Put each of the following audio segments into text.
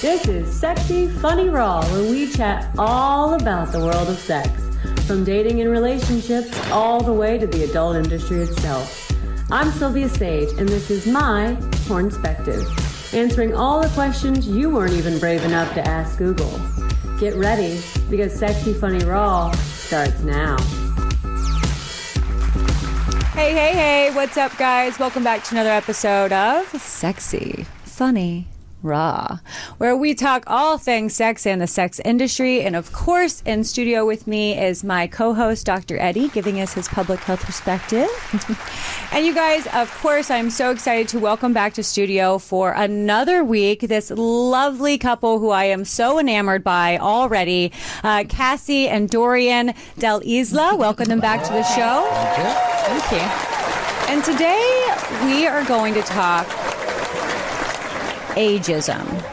This is Sexy Funny Raw, where we chat all about the world of sex, from dating and relationships all the way to the adult industry itself. I'm Silvia Saige, and this is my Pornspective, answering all the questions you weren't even brave enough to ask Google. Get ready, because Sexy Funny Raw starts now. Hey, what's up, guys? Welcome back to another episode of Sexy Funny Raw, where we talk all things sex and the sex industry. And of course, in studio with me is my co-host, Dr. Eddie, giving us his public health perspective. And you guys, of course, I'm so excited to welcome back to studio for another week this lovely couple who I am so enamored by already, Cassie and Dorian Del Isla. Welcome them back to the show. Thank you. And today we are going to talk ageism,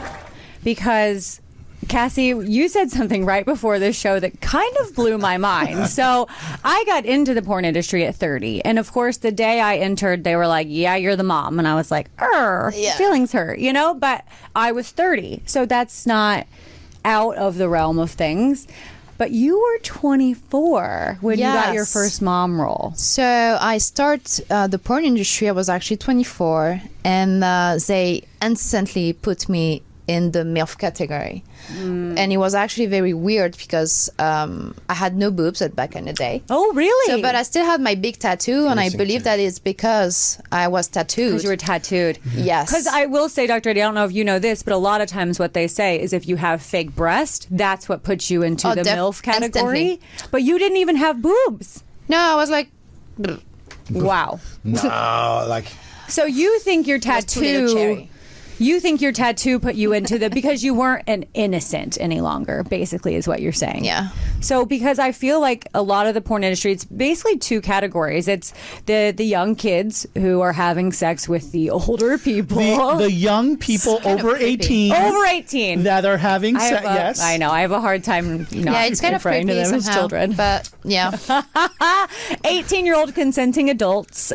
because Cassie, you said something right before this show that kind of blew my mind. So I got into the porn industry at 30, and of course the day I entered they were like, yeah, you're the mom, and I was like, feelings hurt, you know, but I was 30, so that's not out of the realm of things. But you were 24 when you got your first mom role. So I started the porn industry. I was actually 24, and they instantly put me in the MILF category. And it was actually very weird because I had no boobs back in the day. Oh, really? So, but I still had my big tattoo, and I believe that is because I was tattooed. Because you were tattooed. Yes. Because I will say, Dr. Eddie, I don't know if you know this, but a lot of times what they say is if you have fake breast, that's what puts you into the MILF category. Instantly. But you didn't even have boobs. No, I was like... Wow. No, like... So you think your tattoo... You think your tattoo put you into the, because you weren't an innocent any longer, basically, is what you're saying. Yeah. So because I feel like a lot of the porn industry, it's basically two categories. It's the young kids who are having sex with the older people. The young people over 18. Over 18. That are having sex, yes. I know. I have a hard time it's kind of referring to them somehow, as children. But, yeah. 18-year-old consenting adults.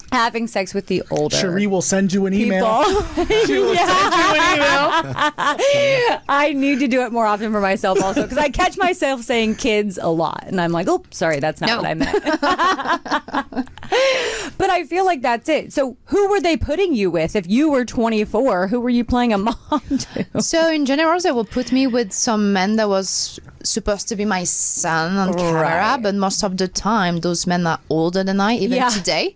Having sex with the older. Cherie will send you an email. She will send you an email. I need to do it more often for myself also, because I catch myself saying kids a lot. And I'm like, oh, sorry, that's not what I meant. But I feel like that's it. So who were they putting you with? If you were 24, who were you playing a mom to? So in general, they will put me with some men that was supposed to be my son on camera, but most of the time those men are older than I, even today.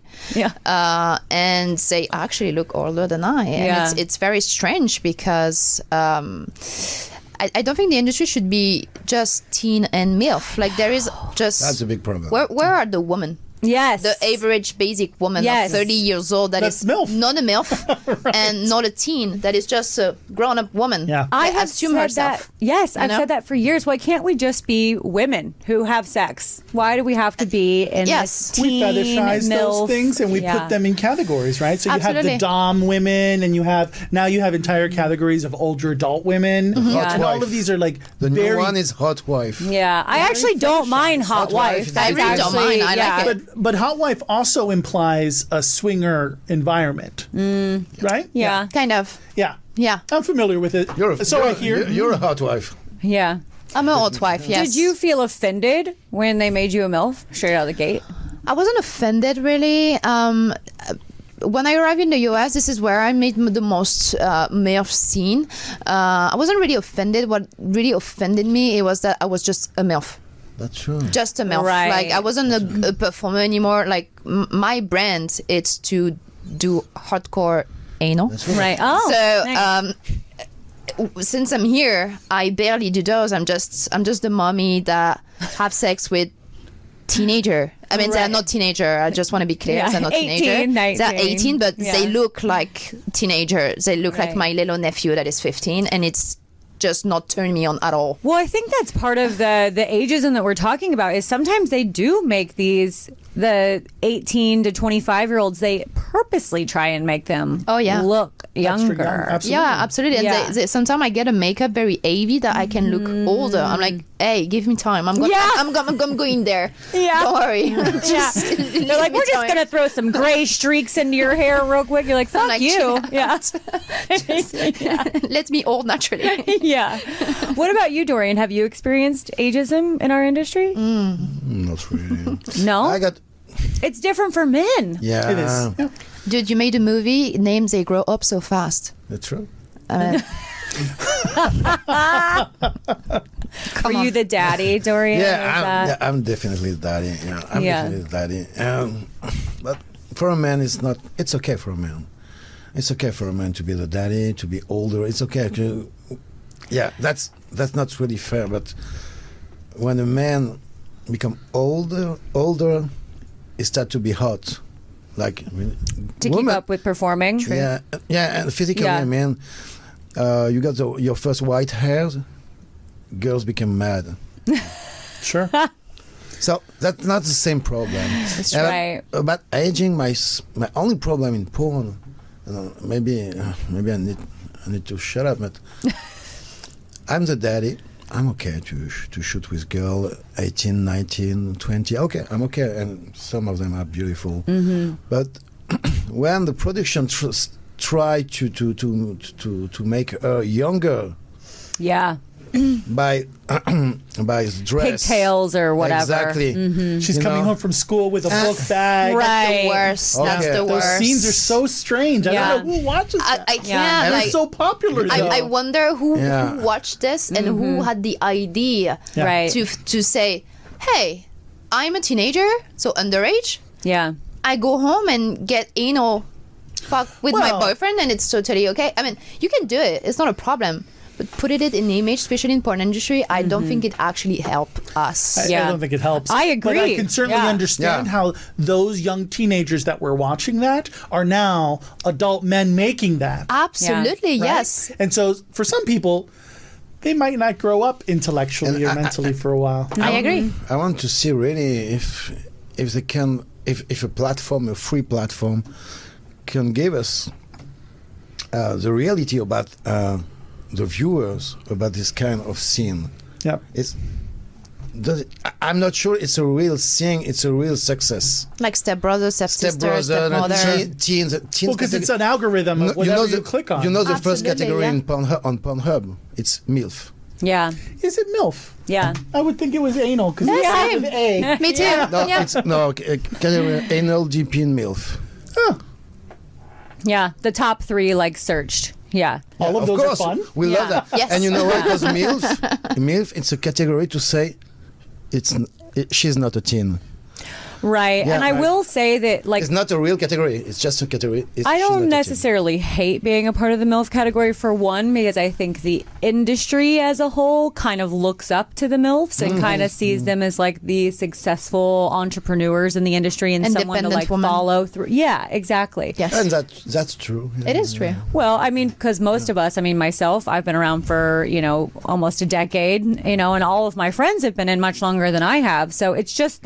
And they actually look older than I. And it's very strange because I don't think the industry should be just teen and MILF. Like there is just... That's a big problem. Where are the women? Yes. The average basic woman of 30 years old that's MILF. Not a MILF right. and not a teen, that is just a grown-up woman. Yeah. I have assume said herself. that. Yes, I've said that for years. Why can't we just be women who have sex? Why do we have to be in this teen, We fetishize MILF? those things and we put them in categories, right? So you have the Dom women, and you have entire categories of older adult women. And all of these are like the new one is hot wife. Yeah, I actually don't mind hot wife. I really don't mind. I like it. But hot wife also implies a swinger environment, right? Yeah. Kind of. Yeah. Yeah. I'm familiar with it. You're a hot wife. Yeah. I'm a hot wife, yes. Did you feel offended when they made you a MILF straight out of the gate? I wasn't offended, really. When I arrived in the US, this is where I made the most MILF scene. I wasn't really offended. What really offended me, it was that I was just a MILF. That's true. Just a MILF. Right. Like I wasn't a performer anymore. Like my brand, it's to do hardcore anal. That's right. Oh. So nice. Since I'm here, I barely do those. I'm just the mommy that have sex with teenager. I mean, they're not teenager. I just want to be clear. They're not 18, teenager. 19. They're 18, but they look like teenager. They look like my little nephew that is 15, and it's just not turn me on at all. Well, I think that's part of the ageism that we're talking about, is sometimes they do make these the 18 to 25-year-olds, they purposely try and make them look younger. Absolutely. Yeah, absolutely. And sometimes I get a makeup very heavy that I can look older. I'm like, hey, give me time. I'm going there. Yeah. Don't worry. They're like, we're just going to throw some gray streaks into your hair real quick. You're like, fuck like, you. Yeah. Let me old naturally. Yeah. What about you, Dorian? Have you experienced ageism in our industry? Not really. No? It's different for men. Yeah. It is. Yeah. Dude, you made a movie named They Grow Up So Fast. That's true. Were you the daddy, Dorian? Yeah, I'm definitely the daddy. Yeah, I'm definitely the daddy. But for a man, it's okay for a man. It's okay for a man to be the daddy, to be older. It's okay to... Yeah, that's not really fair. But when a man become older, it start to be hot. Like to keep up with performing. Yeah, and physically, I mean, you got your first white hairs, girls become mad. Sure. So that's not the same problem. That's right. About aging, my only problem in porn, maybe I need to shut up, but I'm the daddy. I'm okay to shoot with girl 18, 19, 20. Okay, I'm okay, and some of them are beautiful. Mm-hmm. But when the production try to make her younger, by dress, pigtails or whatever. Exactly. Mm-hmm. She's coming home from school with a book bag. Right. That's the worst. Okay. That's the worst. Those scenes are so strange. I don't know who watches that. I can't. And it's so popular. I wonder who watched this and who had the idea to say, hey, I'm a teenager, so underage. Yeah. I go home and get anal fuck with my boyfriend and it's totally okay. I mean, you can do it. It's not a problem. But putting it in the image, especially in porn industry, I don't think it actually helps us. I don't think it helps. I agree. But I can certainly understand how those young teenagers that were watching that are now adult men making that. Absolutely, right? yes. And so for some people, they might not grow up intellectually or mentally for a while. I agree. I want to see really if they can, if a platform, a free platform, can give us the reality about the viewers about this kind of scene. Yeah. I'm not sure it's a real thing. It's a real success. Like stepbrother, stepsister, stepmother. Teens. Well, because it's an algorithm of whatever you click on. You know the first category on Pornhub? It's MILF. Yeah. Is it MILF? Yeah. I would think it was anal because it's same. with A. Me too. Category anal, GP, and MILF. Oh. Yeah. The top 3 searched. Yeah. All of those course, are fun. We love that. Yes. And you know what? Because MILF, it's a category to say she's not a teen. Right. Yeah, and I will say that it's not a real category. It's just a category. I don't necessarily hate being a part of the MILF category, for one, because I think the industry as a whole kind of looks up to the MILFs and kind of sees them as the successful entrepreneurs in the industry and someone to follow through. Yeah, exactly. Yes. And that's true. It is true. Well, I mean, because most of us, myself, I've been around for, almost a decade, and all of my friends have been in much longer than I have. So it's just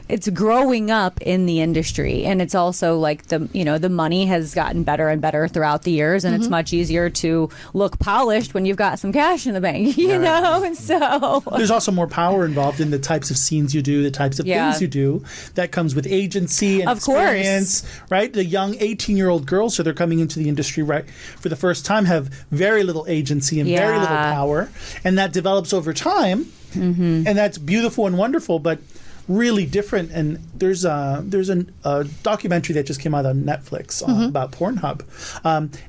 it's growing up in the industry, and it's also the money has gotten better and better throughout the years, and it's much easier to look polished when you've got some cash in the bank, you know. And so there's also more power involved in the types of scenes you do, the types of things you do. That comes with agency and experience, right? The young 18-year-old girls, so they're coming into the industry right for the first time, have very little agency and very little power, and that develops over time, and that's beautiful and wonderful, but really different. And there's a documentary that just came out on Netflix about Pornhub,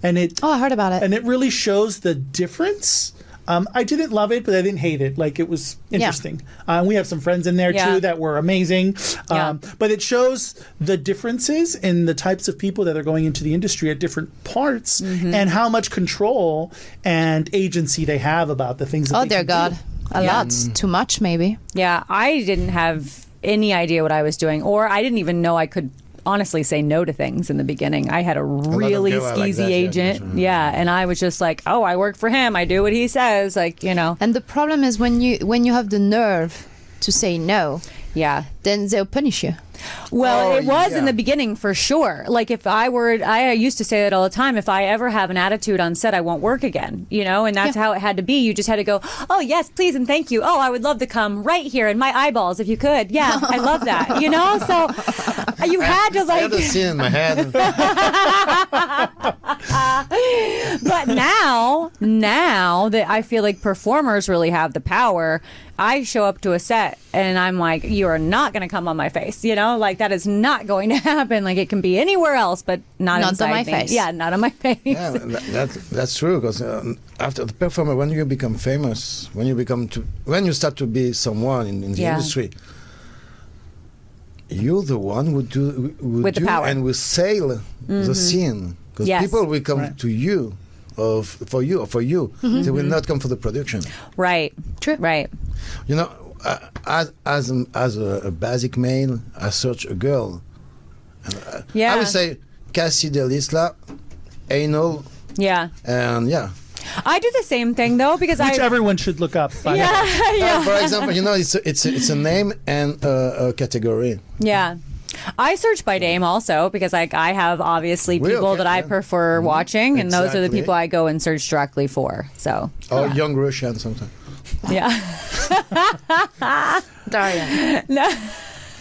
and I heard about it, and it really shows the difference. I didn't love it, but I didn't hate it. It was interesting. We have some friends in there too that were amazing, but it shows the differences in the types of people that are going into the industry at different parts, and how much control and agency they have about the things that they can do. A lot. Too much, maybe. Yeah, I didn't have any idea what I was doing, or I didn't even know I could honestly say no to things in the beginning. I had a really skeezy agent. Yeah, and I was just like, oh, I work for him. I do what he says, And the problem is when you have the nerve to say no. Yeah. then they'll punish you. Well, it was in the beginning for sure. Like if I used to say that all the time, if I ever have an attitude on set, I won't work again, you know, and that's how it had to be. You just had to go, oh, yes, please, and thank you. Oh, I would love to come right here in my eyeballs if you could. Yeah, I love that, you know? So you had to like... I had a scene in my head. But now that I feel like performers really have the power, I show up to a set and I'm like, you are not going to come on my face, you know, like that is not going to happen. Like it can be anywhere else, but not inside on my me. face. Yeah, not on my face. Yeah, that's true. Because after the performer, when you become famous, when you start to be someone in the industry, you're the one who with the power and will sail the scene. Because people will come to you. For you. They will not come for the production. Right. True. Right. You know, as a basic male, I search a girl. I would say CASSIE DEL ISLA, anal. Yeah. And I do the same thing though because which everyone should look up. For example, you know, it's a name and a category. Yeah. I search by name also because I have obviously people that I prefer watching, and those are the people I go and search directly for. So young Russian sometimes. Yeah. Dorian. No.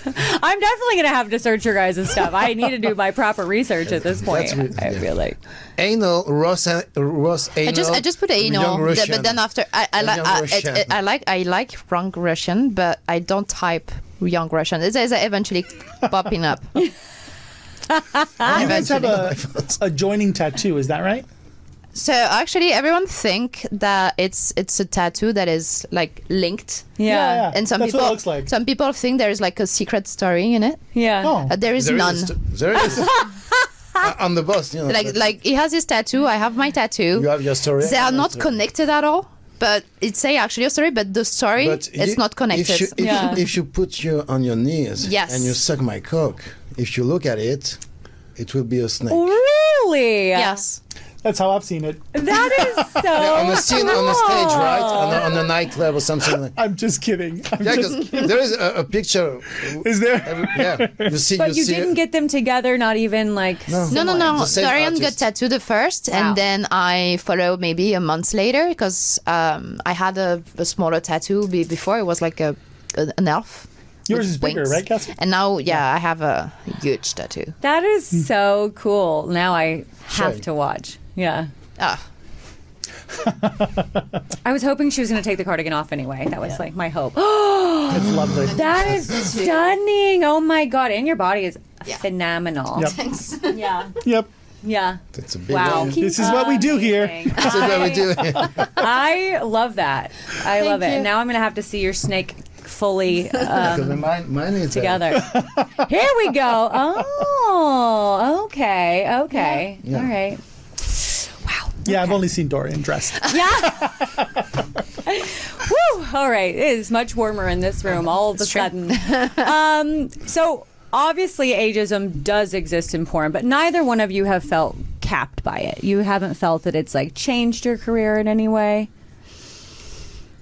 I'm definitely going to have to search your guys' stuff. I need to do my proper research at this point. I feel like anal, Ross anal. I just put anal, but then after I like young Russian, but I don't type young Russian. It's eventually popping up. You guys have a joining tattoo, is that right? So actually, everyone think that it's a tattoo that is like linked. Yeah. And some That's people what it looks like. Some people think there is like a secret story in it. Yeah. There is none. There is. On the bus, you know. Like he has his tattoo. I have my tattoo. You have your story. They are not connected at all. But it say actually a story, but the story it's not connected. If you put you on your knees and you suck my cock, if you look at it, it will be a snake. Really? Yes. That's how I've seen it. That is so on the scene, on the stage, right? On a nightclub or something. I'm just kidding. There is a picture. Is there? You see. But you didn't get them together, not even like... No. Dorian got tattooed the first, and then I followed maybe a month later, because I had a smaller tattoo before. It was like an elf. Yours is bigger, right, Cassie? And now, I have a huge tattoo. That is so cool. Now I have to watch. Yeah. I was hoping she was going to take the cardigan off anyway. That was like my hope. It's lovely. That is stunning. Oh my God. And your body is phenomenal. Yep. Thanks. Yeah. Yep. Yeah. That's a big wow. one. This is what we do here. This is what we do here. I love that. I love it. Now I'm going to have to see your snake fully mine is together. Here we go. Oh, okay. Yeah. All right. Wow. Yeah, I've only seen Dorian dressed. Yeah. Woo. All right. It is much warmer in this room all of a sudden. So obviously ageism does exist in porn, but neither one of you have felt capped by it. You haven't felt that it's like changed your career in any way?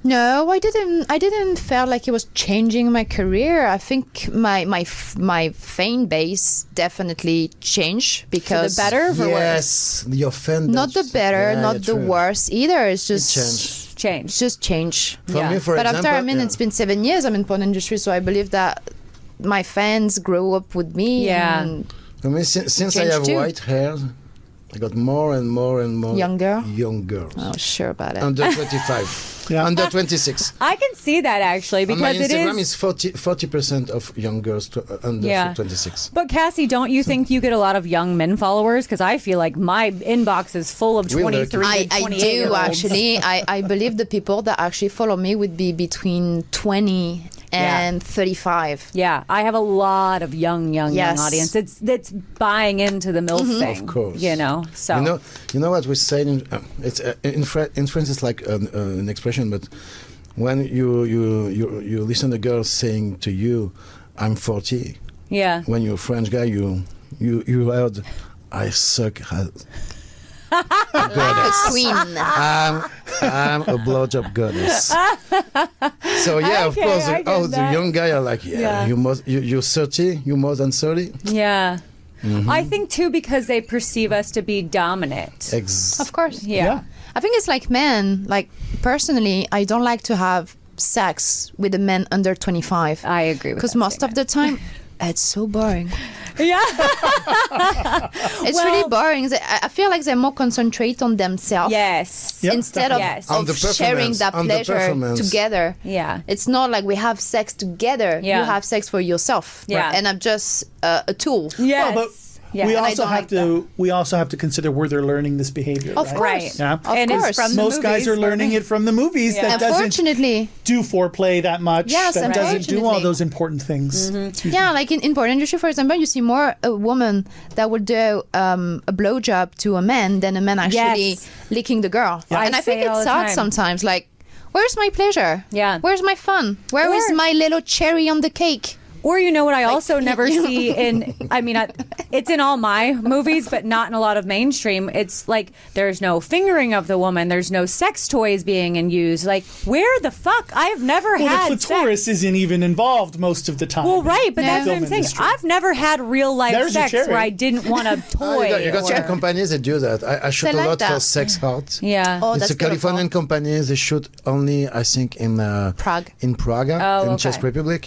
No, I didn't feel like it was changing my career. I think my fan base definitely changed because for the better or for worse? Yes, your fan. Not the better, not the worse either. It's just change. It's just change. For me, for example, after it's been 7 years I'm in porn industry, so I believe that my fans grow up with me. Yeah. And for me, since I have white hair, I got more and more young girls. Oh, sure about it. Under 25. Under 26. I can see that actually because on my Instagram is 40% of young girls under 26. But Cassie, don't you think you get a lot of young men followers? Because I feel like my inbox is full of 23 and 28 I do actually. I believe the people that actually follow me would be between 20 and 35. Yeah, I have a lot of young audience. That's buying into the MILF thing. Of course. You know, so you know what we say it's in French it's like an expression, but when you listen to girls saying to you, "I'm 40." Yeah. When you're a French guy, you heard, "I suck." goddess. A queen. I'm a blowjob goddess. So yeah, of course. I get The that. young guy are like, you're 30, you're more than 30. Yeah. I think too because they perceive us to be dominant. Of course. Yeah. I think it's like men. Like, personally, I don't like to have sex with a man under 25. I agree with Because that most of the time, it's so boring. Yeah. It's really boring. I feel like they're more concentrate on themselves. Yes. Yep, Instead of, Yes. On the sharing performance, that on the pleasure performance. together. Yeah. It's not like we have sex together. Yeah. You have sex for yourself. Yeah. And I'm just a tool. Yes. Well, but Yeah. we And I also don't have like to we also have to consider where they're learning this behavior. Of right? course. Right. Yeah. Of And course. it's from the Most guys movies are learning it from the movies. Yeah. That doesn't Unfortunately. do foreplay that much. Yes, that doesn't do all unfortunately. those important things. Yeah, like in porn industry, for example, you see more a woman that will do a blowjob to a man than a man actually Yes. licking the girl. Yeah. And I I think say it all it the sucks time. sometimes. Like, where's my pleasure? Yeah. Where's my fun? Where is Or- my little cherry on the cake? Or you know what I also never see in, I mean, it's in all my movies, but not in a lot of mainstream. It's like there's no fingering of the woman. There's no sex toys being used. Like, where the fuck? I've never Well, had the clitoris sex. isn't even involved most of the time. Well, right, but No. that's what I'm Film saying. industry. I've never had real life There's your sex cherry. where I didn't want a toy. You got or- some companies that do that. I shoot They a like lot for that. Sex Heart. Yeah. Oh, It's that's a Californian beautiful. company. They shoot only, I think, in Prague. in Prague, Oh, in okay. Czech Republic,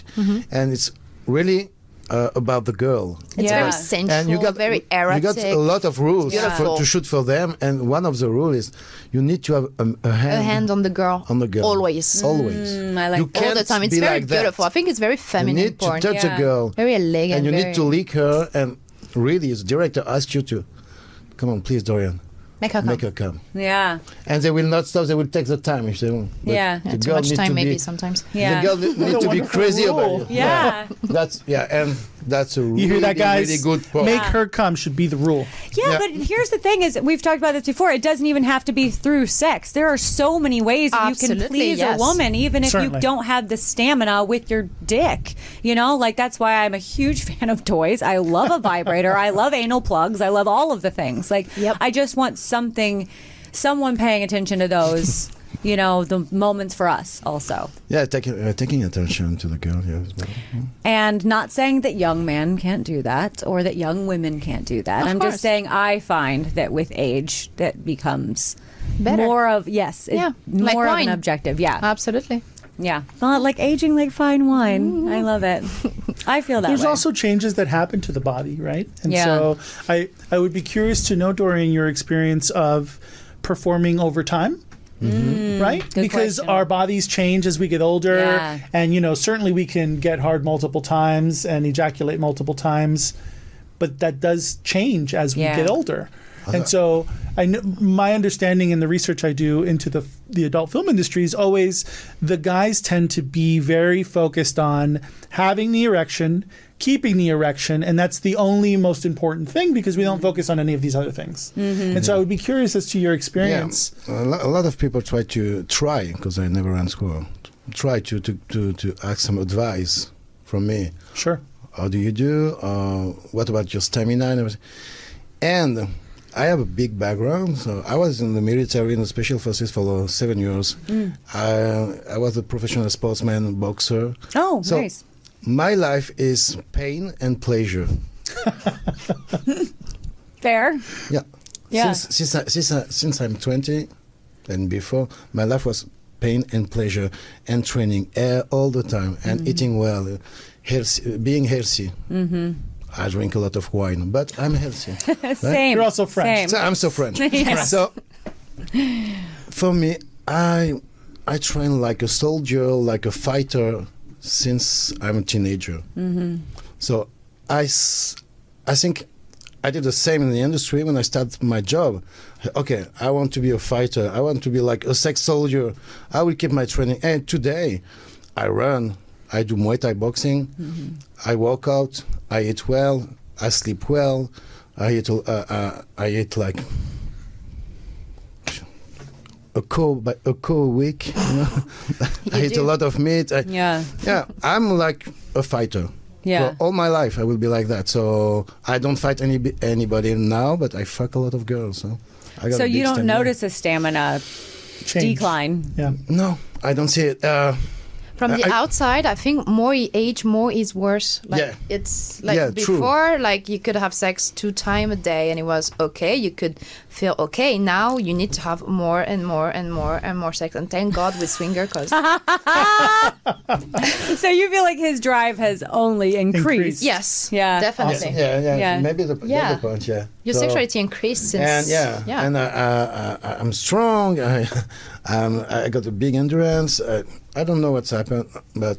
and it's really about the girl. It's Yeah. very sensual, And you got very erotic. You got a lot of rules Beautiful. to shoot for them, and one of the rules is you need to have a hand, a hand on the girl. on the girl Always. Always. I like you that. All the can't time. It's be very like that. beautiful. I think it's very You feminine need porn. to touch Yeah. a girl, Very elegant. and you very, need to lick her, and really, the director asks you to, come on, please, Dorian, make her come. make her come. Yeah. And they will not stop. They will take the time if they want. But Yeah. the Yeah, too girl much need time to maybe be, sometimes. Yeah. The girl need to be wonderful crazy rule. about you. Yeah. That's a really, You hear that, guys? really good point. Make her come should be the rule. Yeah, Yeah. but here's the thing: is we've talked about this before. It doesn't even have to be through sex. There are so many ways that you can Absolutely, please a yes. woman, even if Certainly. you don't have the stamina with your dick. You know, like that's why I'm a huge fan of toys. I love a vibrator. I love anal plugs. I love all of the things. Like, Yep. I just want someone paying attention to those. You know, the moments for us also. Yeah, taking attention to the girl. Yeah, as well. And not saying that young men can't do that or that young women can't do that. Of I'm course. just saying I find that with age that becomes Better. more of, yes, Yeah, like more of an wine. objective. Yeah. Absolutely. Yeah. Like aging like fine wine. I love it. I feel that There's way. also changes that happen to the body, right? And Yeah. so I would be curious to know, Dorian, your experience of performing over time. Right? Good Because question. our bodies change as we get older. Yeah. And, certainly we can get hard multiple times and ejaculate multiple times. But that does change as we Yeah. get older. And so my understanding in the research I do into the adult film industry is always the guys tend to be very focused on having the erection, keeping the erection, and that's the only most important thing because we don't focus on any of these other things. And so I would be curious as to your experience. Yeah, a lot of people try because I never ran school. Try to ask some advice from me. Sure. How do you do? What about your stamina and everything? And I have a big background. So I was in the military in the special forces for 7 years. I was a professional sportsman, boxer. Oh, So nice. my life is pain and pleasure. Fair. Yeah. Yeah. Since I'm 20 and before, my life was pain and pleasure and training all the time and eating well, being healthy. I drink a lot of wine, but I'm healthy. Same. You're also French. Same. So I'm so French. Yes. So for me, I train like a soldier, like a fighter since I'm a teenager. So I think I did the same in the industry when I started my job. Okay, I want to be a fighter. I want to be like a sex soldier. I will keep my training. And today, I run. I do Muay Thai boxing. I work out. I eat well. I sleep well. I eat like a cow a week. You know? I eat a lot of meat. Yeah. Yeah, I'm like a fighter. Yeah. For all my life, I will be like that. So I don't fight anybody now, but I fuck a lot of girls. So So you don't notice a stamina decline? Yeah. No, I don't see it. From the outside, I think more you age, more is worse. Like it's like before, like you could have sex 2 times a day and it was okay. You could feel okay. Now you need to have more and more and more and more sex. And thank God with swinger, because so you feel like his drive has only increased. Yes. Yeah. Definitely. Yeah. Maybe the point. Yeah. Your sexuality increased since. And and I'm strong. I got a big endurance. I don't know what's happened, but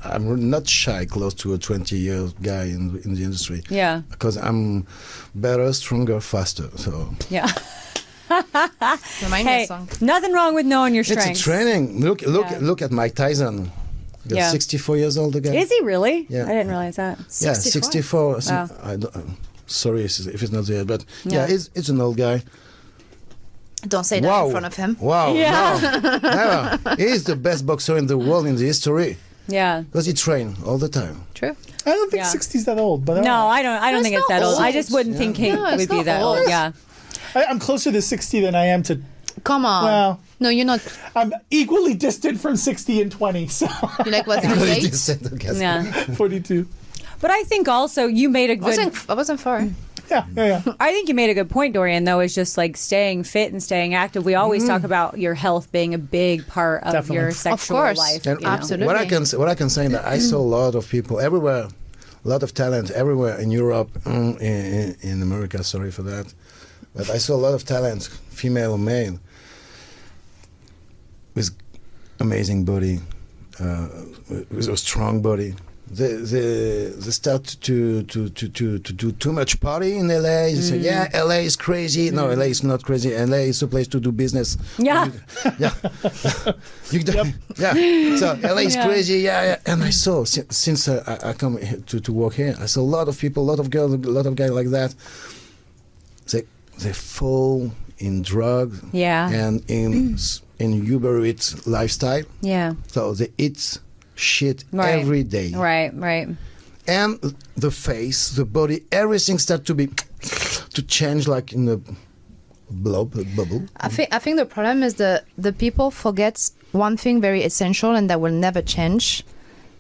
I'm not shy close to a 20-year guy in the industry. Yeah. Because I'm better, stronger, faster. So yeah. Remind me of a song. Nothing wrong with knowing your strengths. It's a training. Look at Mike Tyson. He's 64 years old again. Is he really? Yeah. I didn't realize that. 64. Wow. Sorry if it's not there, but it's an old guy. Don't say that in front of him. Wow. Yeah. No, never. He's the best boxer in the world in the history. Yeah. Because he trained all the time. True. I don't think 60's that old, but no, I don't think it's that old. I just wouldn't think he would be that old. Yeah. I'm closer to 60 than I am to. Come on. Well, no, you're not. I'm equally distant from 60 and 20. So you like what? 38? Yeah. 42. But I think also you made a good. I wasn't far. Yeah. I think you made a good point, Dorian, though, is just like staying fit and staying active. We always talk about your health being a big part of your sexual life. And absolutely. What I can say is that I saw a lot of people everywhere, a lot of talent everywhere in Europe, in America, sorry for that. But I saw a lot of talent, female or male, with amazing body, with a strong body. They start to do too much party in LA. They say, LA is crazy. No, LA is not crazy. LA is a place to do business. Yeah. So LA is crazy. Yeah. And I saw since I come to work here, I saw a lot of people, a lot of girls, a lot of guys like that. They fall in drugs. Yeah. And in Uber Eats lifestyle. Yeah. So they eat shit every day. Right. And the face, the body, everything starts to change like in a bubble. I think the problem is the people forget one thing very essential and that will never change.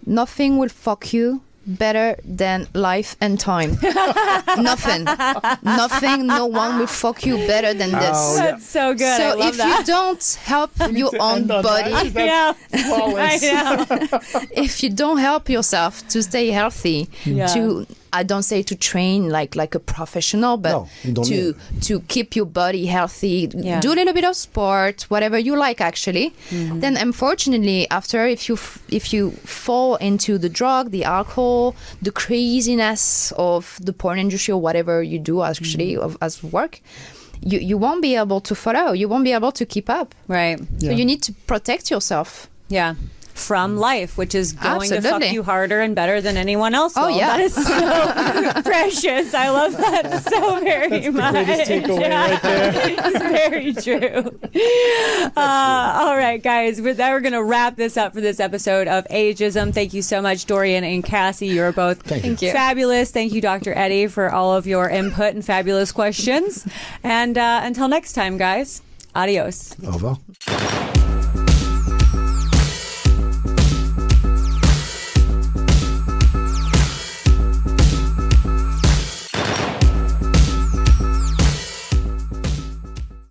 Nothing will fuck you better than life and time. Nothing. No one will fuck you better than this. That's so good. So I love if you don't help your own body, if you don't help yourself to stay healthy, I don't say to train like a professional, but to keep your body healthy, do a little bit of sport, whatever you like actually. Then unfortunately, after if you fall into the drug, the alcohol, the craziness of the porn industry or whatever you do actually as work, you won't be able to follow. You won't be able to keep up. Right. So you need to protect yourself. Yeah. From life, which is going to fuck you harder and better than anyone else. Oh, yeah. That is so precious. I love that so very much. The greatest takeaway right there. It's very true. All right, guys. With that, we're going to wrap this up for this episode of Ageism. Thank you so much, Dorian and Cassie. You're both Thank you. fabulous. Thank you, Dr. Eddie, for all of your input and fabulous questions. And until next time, guys, adios. Au revoir.